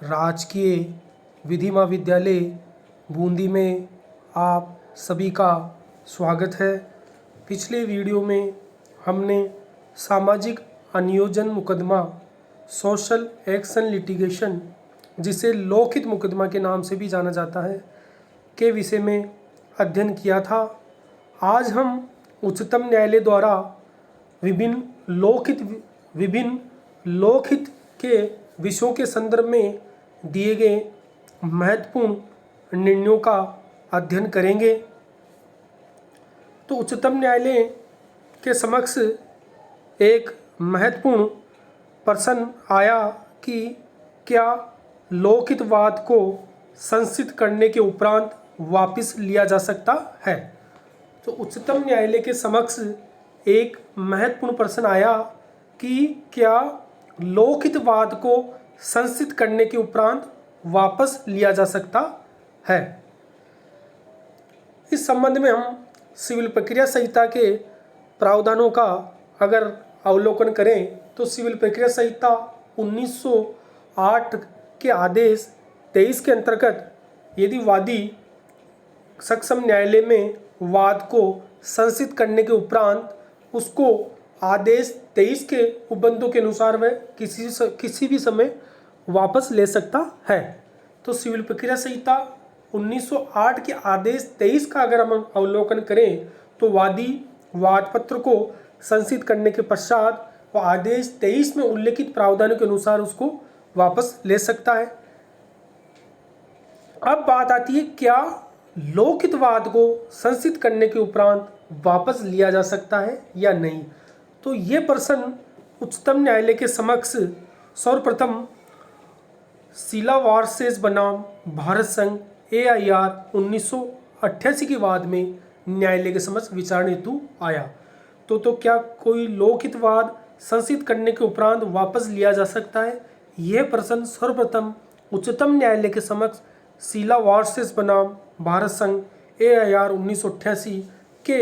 राजकीय विधि महाविद्यालय बूंदी में आप सभी का स्वागत है। पिछले वीडियो में हमने सामाजिक अनियोजन मुकदमा सोशल एक्शन लिटिगेशन, जिसे लोकहित मुकदमा के नाम से भी जाना जाता है, के विषय में अध्ययन किया था। आज हम उच्चतम न्यायालय द्वारा विभिन्न लोकहित के विषयों के संदर्भ में दिए गए महत्वपूर्ण निर्णयों का अध्ययन करेंगे। तो उच्चतम न्यायालय के समक्ष एक महत्वपूर्ण प्रश्न आया कि क्या लोकहितवाद को संशोधित करने के उपरांत वापस लिया जा सकता है। तो उच्चतम न्यायालय के समक्ष एक महत्वपूर्ण प्रश्न आया कि क्या लोकहितवाद को संशोधित करने के उपरांत वापस लिया जा सकता है। इस संबंध में हम सिविल प्रक्रिया संहिता के प्रावधानों का अगर अवलोकन करें तो सिविल प्रक्रिया संहिता 1908 के आदेश 23 के अंतर्गत यदि वादी सक्षम न्यायालय में वाद को संशोधित करने के उपरांत उसको आदेश 23 के उपबंधों के अनुसार वह किसी भी समय वापस ले सकता है। तो सिविल प्रक्रिया संहिता 1908 के आदेश 23 का अगर हम अवलोकन करें तो वादी वाद पत्र को संशोधित करने के पश्चात वह आदेश 23 में उल्लेखित प्रावधानों के अनुसार उसको वापस ले सकता है। अब बात आती है, क्या लोकहितवाद को संशोधित करने के उपरांत वापस लिया जा सकता है या नहीं। तो ये प्रश्न उच्चतम न्यायालय के समक्ष सर्वप्रथम शीला वर्सेस बनाम भारत संघ AIR 1988 के बाद में न्यायालय के समक्ष विचारणा हेतु आया। तो क्या कोई लोकहितवाद संशोधित करने के उपरांत वापस लिया जा सकता है। यह प्रश्न सर्वप्रथम उच्चतम न्यायालय के समक्ष शीला वर्सेस बनाम भारत संघ AIR 1988 के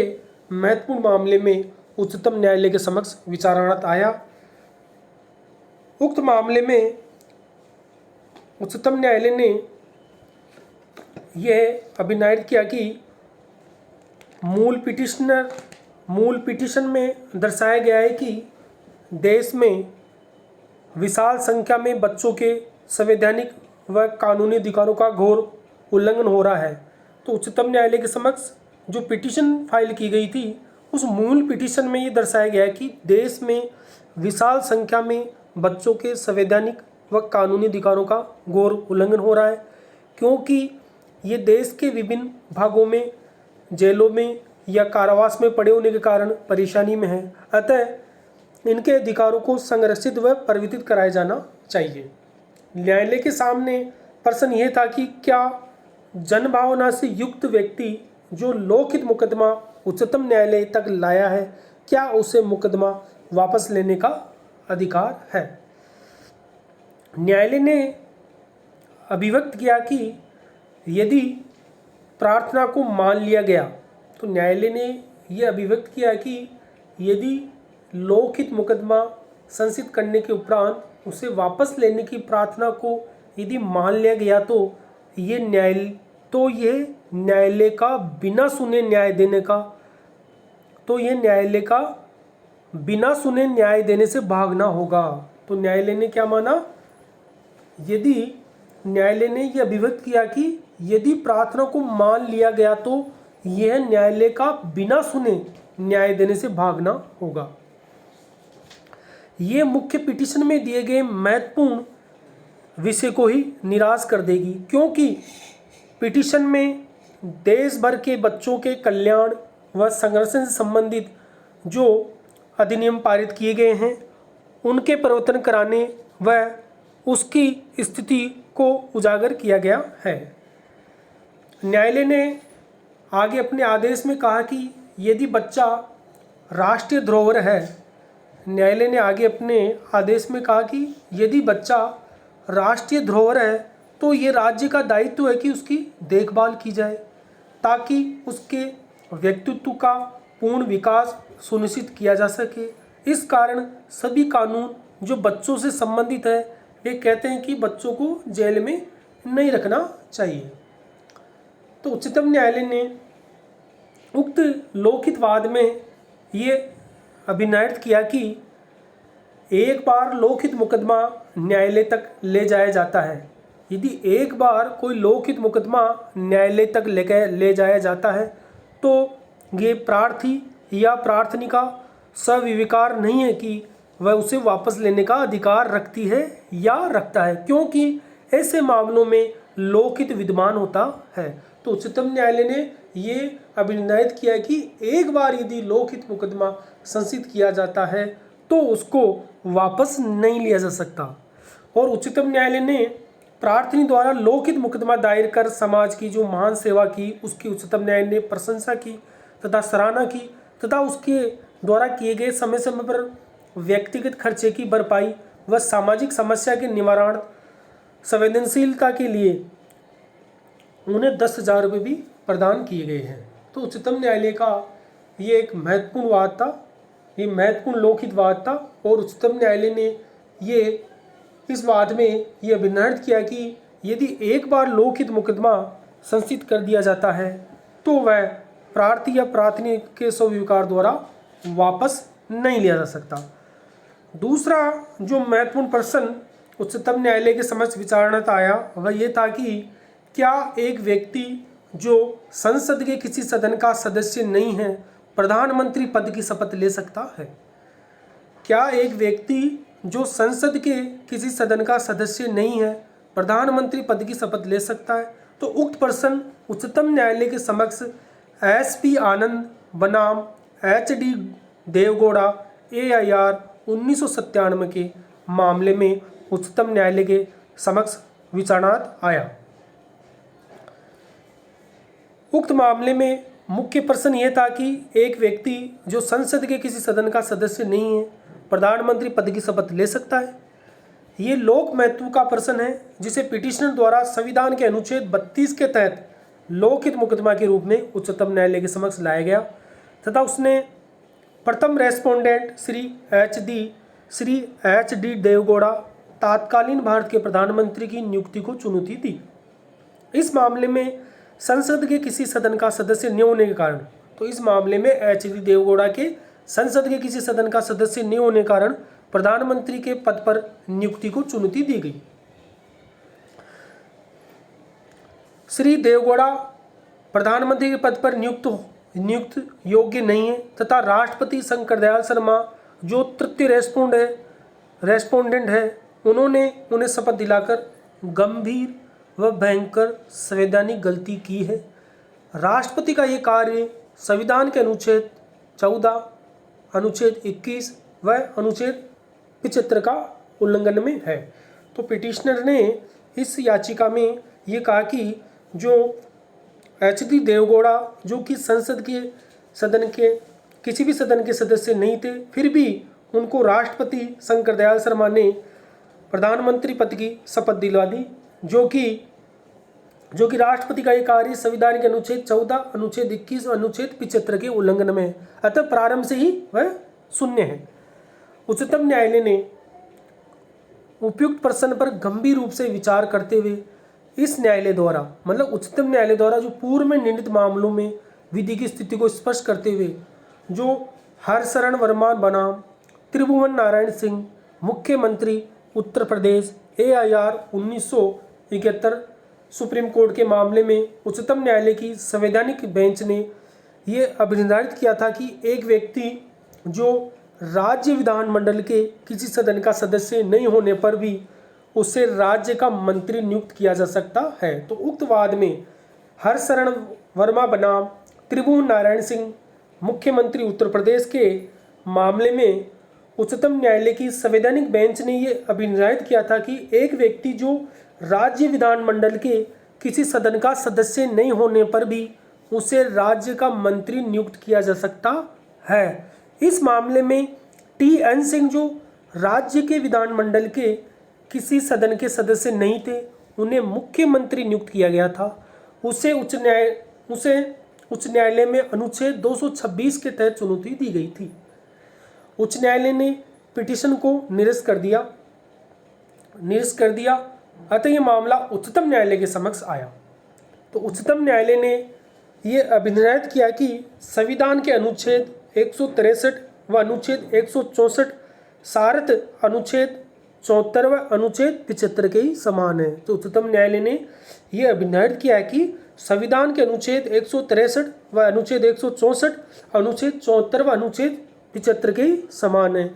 महत्वपूर्ण मामले में उच्चतम न्यायालय के समक्ष विचारणार्थ आया। उक्त मामले में उच्चतम न्यायालय ने यह अभिनायित किया कि मूल पिटीशन में दर्शाया गया है कि देश में विशाल संख्या में बच्चों के संवैधानिक व कानूनी अधिकारों का घोर उल्लंघन हो रहा है। तो उच्चतम न्यायालय के समक्ष जो पिटीशन फाइल की गई थी उस मूल पिटीशन में ये दर्शाया गया है कि देश में विशाल संख्या में बच्चों के संवैधानिक व कानूनी अधिकारों का घोर उल्लंघन हो रहा है, क्योंकि ये देश के विभिन्न भागों में जेलों में या कारावास में पड़े होने के कारण परेशानी में है। अतः इनके अधिकारों को संरक्षित व परिवर्तित कराया जाना चाहिए। न्यायालय के सामने प्रश्न यह था कि क्या जनभावना से युक्त व्यक्ति जो लोकहित मुकदमा उच्चतम न्यायालय तक लाया है, क्या उसे मुकदमा वापस लेने का अधिकार है। न्यायालय ने अभिव्यक्त किया कि यदि प्रार्थना को मान लिया गया, तो न्यायालय ने यह अभिव्यक्त किया कि यदि लोकहित मुकदमा संशोधित करने के उपरांत उसे वापस लेने की प्रार्थना को यदि मान लिया गया तो ये न्यायालय का बिना सुने न्याय देने से भागना होगा। तो न्यायालय ने क्या माना, यदि न्यायालय ने यह अभिव्यक्त किया कि यदि प्रार्थना को मान लिया गया तो यह न्यायालय का बिना सुने न्याय देने से भागना होगा। ये मुख्य पिटीशन में दिए गए महत्वपूर्ण विषय को ही निराश कर देगी, क्योंकि पिटीशन में देश भर के बच्चों के कल्याण व संरक्षण से संबंधित जो अधिनियम पारित किए गए हैं उनके परिवर्तन कराने व उसकी स्थिति को उजागर किया गया है। न्यायालय ने आगे अपने आदेश में कहा कि यदि बच्चा राष्ट्रीय धरोहर है, न्यायालय ने आगे अपने आदेश में कहा कि यदि बच्चा राष्ट्रीय धरोहर है तो ये राज्य का दायित्व है कि उसकी देखभाल की जाए ताकि उसके व्यक्तित्व का पूर्ण विकास सुनिश्चित किया जा सके। इस कारण सभी कानून जो बच्चों से संबंधित है ये कहते हैं कि बच्चों को जेल में नहीं रखना चाहिए। तो उच्चतम न्यायालय ने उक्त लोकहितवाद में ये अभिनय किया कि एक बार लोकहित मुकदमा न्यायालय तक ले जाया जाता है, यदि एक बार कोई लोकहित मुकदमा न्यायालय तक ले जाया जाता है तो ये प्रार्थी या प्रार्थनी का स्वीकार नहीं है कि वह उसे वापस लेने का अधिकार रखती है या रखता है, क्योंकि ऐसे मामलों में लोकहित विद्यमान होता है। तो उच्चतम न्यायालय ने ये अभिनिर्णय किया है कि एक बार यदि लोकहित मुकदमा संसिद्ध किया जाता है तो उसको वापस नहीं लिया जा सकता। और उच्चतम न्यायालय ने प्रार्थनी द्वारा लोकहित मुकदमा दायर कर समाज की जो महान सेवा की उसकी उच्चतम न्यायालय ने प्रशंसा की तथा सराहना की तथा उसके द्वारा किए गए समय समय पर व्यक्तिगत खर्चे की भरपाई व सामाजिक समस्या के निवारण संवेदनशीलता के लिए उन्हें 10,000 रुपये भी प्रदान किए गए हैं। तो उच्चतम न्यायालय का ये एक महत्वपूर्ण वाद था, ये महत्वपूर्ण लोकहित वाद था और उच्चतम न्यायालय ने ये इस वाद में ये अभिनय किया कि यदि एक बार लोकहित मुकदमा संसिद्ध कर दिया जाता है तो वह प्रार्थी या प्रार्थनी के स्वीकार द्वारा वापस नहीं लिया जा सकता। दूसरा जो महत्वपूर्ण प्रश्न उच्चतम न्यायालय के समक्ष विचारणा आया वह ये था कि क्या एक व्यक्ति जो संसद के किसी सदन का सदस्य नहीं है प्रधानमंत्री पद की शपथ ले सकता है? क्या एक व्यक्ति जो संसद के किसी सदन का सदस्य नहीं है प्रधानमंत्री पद की शपथ ले सकता है? तो उक्त प्रश्न उच्चतम न्यायालय के समक्ष SP आनंद बनाम HD देवगौड़ा AIR 1997 के मामले में उच्चतम न्यायालय के समक्ष विचारणार्थ आया। उक्त मामले में मुख्य प्रश्न यह था कि एक व्यक्ति जो संसद के किसी सदन का सदस्य नहीं है प्रधानमंत्री पद की शपथ ले सकता है। ये लोक महत्व का प्रश्न है जिसे पिटिशनर द्वारा संविधान के अनुच्छेद 32 के तहत लोकहित मुकदमा के रूप में उच्चतम न्यायालय के समक्ष लाया गया तथा उसने प्रथम रेस्पोंडेंट श्री HD देवगौड़ा तत्कालीन भारत के प्रधानमंत्री की नियुक्ति को चुनौती दी। इस मामले में संसद के किसी सदन का सदस्य न होने के कारण, तो इस मामले में HD देवगौड़ा के संसद के किसी सदन का सदस्य न होने के कारण प्रधानमंत्री के पद पर नियुक्ति को चुनौती दी गई। श्री देवगौड़ा प्रधानमंत्री के पद पर नियुक्त योग्य नहीं है तथा राष्ट्रपति शंकर दयाल शर्मा जो तृतीय रेस्पोंडेंट है उन्होंने उन्हें शपथ दिलाकर गंभीर व भयंकर संवैधानिक गलती की है। राष्ट्रपति का ये कार्य संविधान के अनुच्छेद 14, अनुच्छेद 21 व अनुच्छेद 75 का उल्लंघन में है। तो पिटिशनर ने इस याचिका में ये कहा कि जो HD देवगौड़ा जो कि संसद के सदन के किसी भी सदन के सदस्य नहीं थे फिर भी उनको राष्ट्रपति शंकर दयाल शर्मा ने प्रधानमंत्री पद की शपथ दिलवा दी, जो कि राष्ट्रपति का ये कार्य संविधान के अनुच्छेद 14, अनुच्छेद 21 और अनुच्छेद 75 के उल्लंघन में है, अतः प्रारंभ से ही वह शून्य है। उच्चतम न्यायालय ने उपयुक्त प्रश्न पर गंभीर रूप से विचार करते हुए इस न्यायालय द्वारा मतलब उच्चतम न्यायालय द्वारा जो पूर्व में निर्णीत मामलों में विधि की स्थिति को स्पष्ट करते हुए जो हरशरण वर्मा बनाम त्रिभुवन नारायण सिंह मुख्यमंत्री Uttar Pradesh AIR 1971 supreme court के मामले में उच्चतम न्यायालय की संवैधानिक बेंच ने ये अभिनिर्धारित किया था कि एक व्यक्ति जो राज्य विधानमंडल के किसी सदन का सदस्य नहीं होने पर भी उसे राज्य का मंत्री नियुक्त किया जा सकता है। तो उक्त वाद में हरशरण वर्मा बनाम त्रिभुवन नारायण सिंह मुख्यमंत्री उत्तर प्रदेश के मामले में उच्चतम न्यायालय की संवैधानिक बेंच ने ये अभिनिर्धारित किया था कि एक व्यक्ति जो राज्य विधानमंडल के किसी सदन का सदस्य नहीं होने पर भी उसे राज्य का मंत्री नियुक्त किया जा सकता है। इस मामले में TN सिंह जो राज्य के विधानमंडल के किसी सदन के सदस्य नहीं थे उन्हें मुख्यमंत्री नियुक्त किया गया था। उसे उच्च न्यायालय में अनुच्छेद 226 के तहत चुनौती दी गई थी। उच्च न्यायालय ने पिटीशन को निरस्त कर दिया। निरस्त कर दिया। अतः ये मामला उच्चतम न्यायालय के समक्ष आया। तो उच्चतम न्यायालय ने ये अभिनिर्णय किया कि संविधान के अनुच्छेद 163 व अनुच्छेद 164 सार्थ अनुच्छेद 74 व अनुच्छेद 75 के ही समान है। तो उच्चतम न्यायालय ने यह अभिनिर्णय किया कि संविधान के अनुच्छेद 163 व अनुच्छेद 164 अनुच्छेद 74 व अनुच्छेद 75 के ही समान है,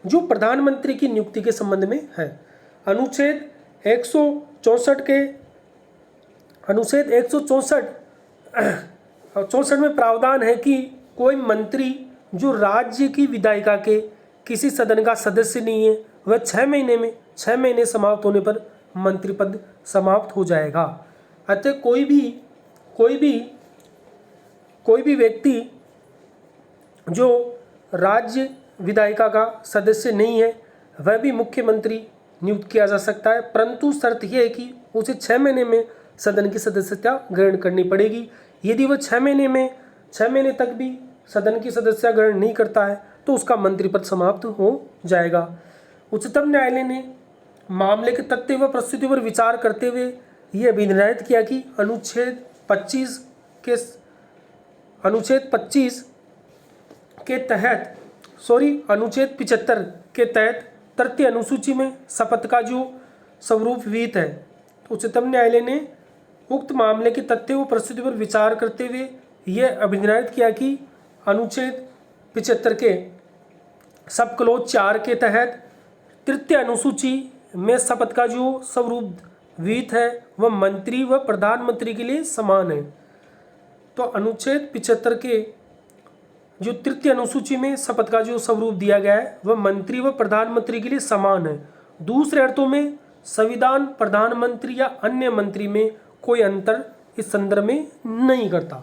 जो प्रधानमंत्री की नियुक्ति के संबंध में है। अनुच्छेद 164 में प्रावधान है कि कोई मंत्री जो राज्य की विधायिका के किसी सदन का सदस्य नहीं है, वह 6 महीने समाप्त होने पर मंत्री पद समाप्त हो जाएगा। अतः कोई भी व्यक्ति जो राज्य विधायिका का सदस्य नहीं है, वह भी मुख्यमंत्री नियुक्त किया जा सकता है, परंतु शर्त यह है कि उसे 6 महीने में सदन की सदस्यता ग्रहण करनी पड़ेगी। यदि वह 6 महीने तक भी सदन की सदस्यता ग्रहण नहीं करता है तो उसका मंत्री पद समाप्त हो जाएगा। उच्चतम न्यायालय ने मामले के तथ्य व प्रस्तुति पर विचार करते हुए यह अभिनिर्णय किया कि अनुच्छेद 25 के तहत अनुच्छेद 75 के तहत तृतीय अनुसूची में शपथ का जो स्वरूप विहित है। तो उच्चतम न्यायालय ने उक्त मामले के तथ्य व प्रस्तुति पर विचार करते हुए यह अभिनिर्णय किया कि अनुच्छेद 75 के सब क्लोज 4 के तहत तृतीय अनुसूची में शपथ का जो स्वरूप विहित है वह मंत्री व प्रधानमंत्री के लिए समान है। तो अनुच्छेद 75 के जो तृतीय अनुसूची में शपथ का जो स्वरूप दिया गया है वह मंत्री व प्रधानमंत्री के लिए समान है। दूसरे अर्थों में संविधान प्रधानमंत्री या अन्य मंत्री में कोई अंतर इस संदर्भ में नहीं करता।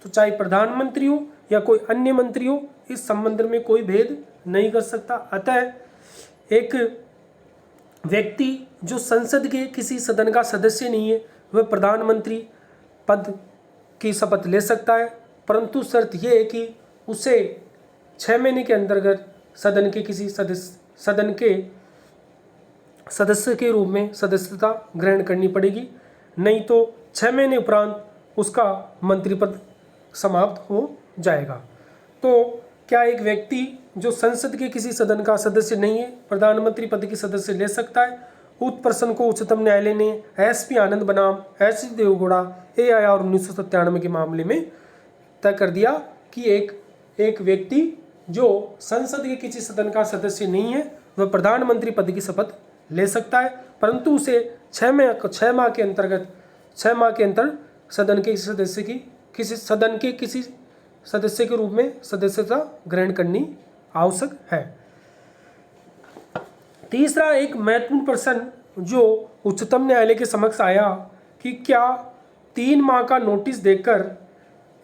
तो चाहे प्रधानमंत्री हो या कोई अन्य मंत्री हो, इस संबंध में कोई भेद नहीं कर सकता। अतः एक व्यक्ति जो संसद के किसी सदन का सदस्य नहीं है वह प्रधानमंत्री पद की शपथ ले सकता है, परंतु शर्त यह है कि उसे 6 महीने के अंतर्गत सदन के किसी सदस्य के रूप में सदस्यता ग्रहण करनी पड़ेगी, नहीं तो 6 महीने उपरांत उसका मंत्री पद समाप्त हो जाएगा। तो क्या एक व्यक्ति जो संसद के किसी सदन का सदस्य नहीं है प्रधानमंत्री पद की सदस्य ले सकता है? उक्त प्रश्न को उच्चतम न्यायालय ने SP आनंद बनाम SC देवगौड़ा AIR 1997 के मामले में तय कर दिया कि एक व्यक्ति जो संसद के किसी सदन का सदस्य नहीं है वह प्रधानमंत्री पद की शपथ ले सकता है, परंतु उसे 6 माह के अंतर सदन के किसी सदस्य के रूप में सदस्यता ग्रहण करनी आवश्यक है। तीसरा एक महत्वपूर्ण प्रश्न जो उच्चतम न्यायालय के समक्ष आया कि क्या 3 माह का नोटिस देकर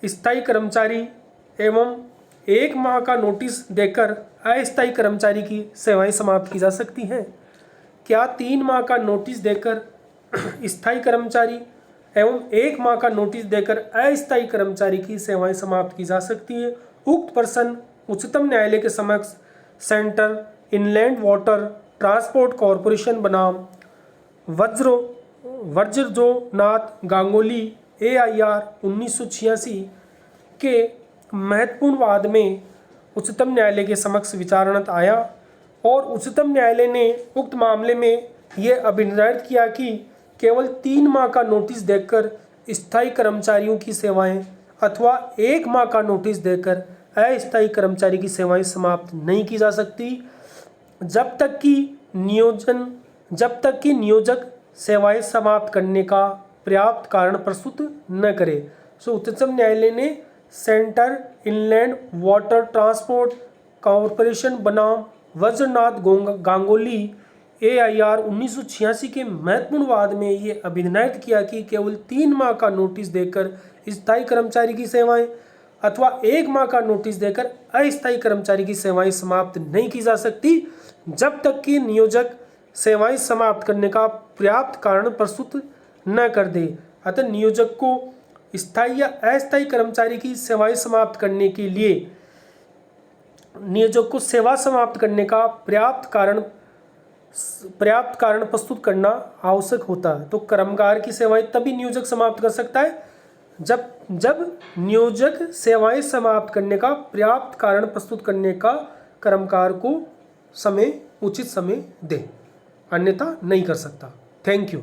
स्थायी कर्मचारी एवं 1 माह का नोटिस देकर अस्थायी कर्मचारी की सेवाएं समाप्त की जा सकती हैं? क्या 3 माह का नोटिस देकर स्थायी कर्मचारी एवं 1 माह का नोटिस देकर अस्थायी कर्मचारी की सेवाएं समाप्त की जा सकती है? उक्त प्रश्न उच्चतम न्यायालय के समक्ष centre inland water transport corporation बनाम वज्रनाथ गांगुली AIR 1986 के महत्वपूर्ण वाद में उच्चतम न्यायालय के समक्ष विचारणार्थ आया और उच्चतम न्यायालय ने उक्त मामले में यह अभिनिर्णय किया कि केवल 3 माह का नोटिस देकर स्थायी कर्मचारियों की सेवाएं अथवा 1 माह का नोटिस देकर अस्थायी कर्मचारी की सेवाएं समाप्त नहीं की जा सकती जब तक कि नियोजक सेवाएं समाप्त करने का पर्याप्त कारण प्रस्तुत न करे। सो उच्चतम न्यायालय ने centre inland water transport corporation बनाम वज्रनाथ गांगुली AIR 1986 के महत्वपूर्ण वाद में ये अभिनिर्णय किया कि केवल 3 माह का नोटिस देकर स्थायी कर्मचारी की सेवाएं अथवा 1 माह का नोटिस देकर अस्थायी कर्मचारी की सेवाएं समाप्त नहीं की जा सकती जब तक कि नियोजक सेवाएं समाप्त करने का पर्याप्त कारण प्रस्तुत न कर दे। अतः नियोजक को स्थायी या अस्थायी कर्मचारी की सेवाएं समाप्त करने के लिए नियोजक को सेवा समाप्त करने का पर्याप्त कारण पर्याप्त कारण प्रस्तुत करना आवश्यक होता है। तो कर्मकार की सेवाएं तभी नियोजक समाप्त कर सकता है जब नियोजक सेवाएं समाप्त करने का पर्याप्त कारण प्रस्तुत करने का कर्मकार को उचित समय दे, अन्यथा नहीं कर सकता। Thank you.